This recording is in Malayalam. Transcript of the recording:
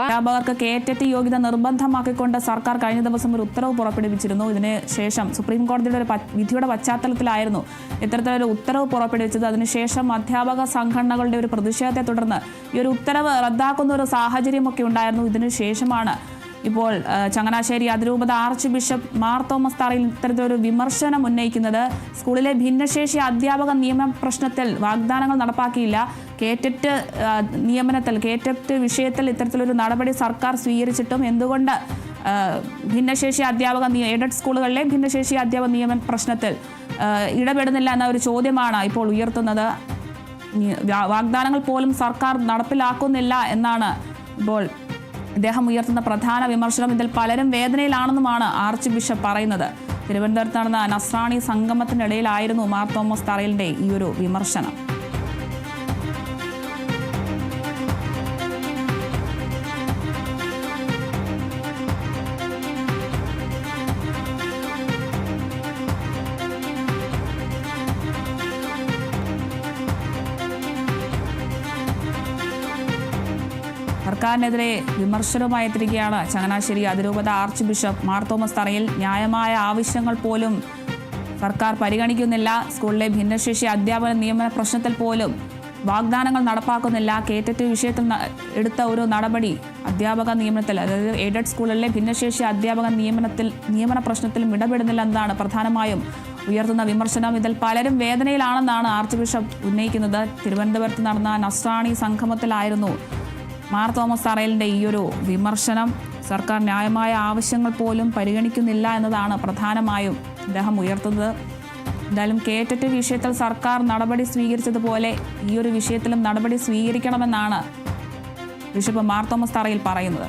അധ്യാപകർക്ക് കേറ്ററ്റ് യോഗ്യത നിർബന്ധമാക്കിക്കൊണ്ട് സർക്കാർ കഴിഞ്ഞ ദിവസം ഒരു ഉത്തരവ് പുറപ്പെടുവിച്ചിരുന്നു. ഇതിന് ശേഷം സുപ്രീം കോടതിയുടെ ഒരു വിധിയുടെ പശ്ചാത്തലത്തിലായിരുന്നു ഇത്തരത്തിലൊരു ഉത്തരവ് പുറപ്പെടുവിച്ചത്. അതിനുശേഷം അധ്യാപക സംഘടനകളുടെ ഒരു പ്രതിഷേധത്തെ തുടർന്ന് ഈ ഒരു ഉത്തരവ് റദ്ദാക്കുന്ന ഒരു സാഹചര്യമൊക്കെ ഉണ്ടായിരുന്നു. ഇതിനുശേഷമാണ് ഇപ്പോൾ ചങ്ങനാശ്ശേരി അതിരൂപത ആർച്ച് ബിഷപ്പ് മാർ തോമസ് തറയിൽ ഇത്തരത്തിലൊരു വിമർശനം ഉന്നയിക്കുന്നത്. സ്കൂളിലെ ഭിന്നശേഷി അധ്യാപക നിയമ പ്രശ്നത്തിൽ വാഗ്ദാനങ്ങൾ നടപ്പാക്കിയില്ല. കേറ്ററ്റ് വിഷയത്തിൽ ഇത്തരത്തിലൊരു നടപടി സർക്കാർ സ്വീകരിച്ചിട്ടും എന്തുകൊണ്ട് ഭിന്നശേഷി അധ്യാപക എയ്ഡഡ് സ്കൂളുകളിലെ ഭിന്നശേഷി അധ്യാപക നിയമന പ്രശ്നത്തിൽ ഇടപെടുന്നില്ല എന്ന ഒരു ചോദ്യമാണ് ഇപ്പോൾ ഉയർത്തുന്നത്. വാഗ്ദാനങ്ങൾ പോലും സർക്കാർ നടപ്പിലാക്കുന്നില്ല എന്നാണ് ഇപ്പോൾ ഇദ്ദേഹം ഉയർത്തുന്ന പ്രധാന വിമർശനം. ഇതിൽ പലരും വേദനയിലാണെന്നുമാണ് ആർച്ച് ബിഷപ്പ് പറയുന്നത്. തിരുവനന്തപുരത്ത് നടന്ന നസ്രാണി സംഗമത്തിനിടയിലായിരുന്നു മാർ തോമസ് തറയിലിന്റെ ഈ ഒരു വിമർശനം. സർക്കാരിനെതിരെ വിമർശനവുമായി എത്തിരിക്കുകയാണ് ചങ്ങനാശ്ശേരി അതിരൂപത ആർച്ച് ബിഷപ്പ് മാർ തോമസ് തറയിൽ. ന്യായമായ ആവശ്യങ്ങൾ പോലും സർക്കാർ പരിഗണിക്കുന്നില്ല. സ്കൂളിലെ ഭിന്നശേഷി അധ്യാപന നിയമന പ്രശ്നത്തിൽ പോലും വാഗ്ദാനങ്ങൾ നടപ്പാക്കുന്നില്ല. കേറ്ററ്റ് വിഷയത്തിൽ എടുത്ത ഒരു നടപടി അധ്യാപക നിയമനത്തിൽ, അതായത് എയ്ഡഡ് സ്കൂളിലെ ഭിന്നശേഷി അധ്യാപക നിയമന പ്രശ്നത്തിലും ഇടപെടുന്നില്ല എന്നതാണ് പ്രധാനമായും ഉയർത്തുന്ന വിമർശനം. ഇതിൽ പലരും വേദനയിലാണെന്നാണ് ആർച്ച് ബിഷപ്പ് ഉന്നയിക്കുന്നത്. തിരുവനന്തപുരത്ത് നടന്ന നസ്രാണി സംഗമത്തിലായിരുന്നു മാർ തോമസ് തറയിലിന്റെ ഈ ഒരു വിമർശനം. സർക്കാർ ന്യായമായ ആവശ്യങ്ങൾ പോലും പരിഗണിക്കുന്നില്ല എന്നതാണ് പ്രധാനമായും അദ്ദേഹം ഉയർത്തുന്നത്. എന്തായാലും കേറ്ററ്റ് വിഷയത്തിൽ സർക്കാർ നടപടി സ്വീകരിച്ചതുപോലെ ഈ ഒരു വിഷയത്തിലും നടപടി സ്വീകരിക്കണമെന്നാണ് ബിഷപ്പ് മാർ തോമസ് തറയിൽ പറയുന്നത്.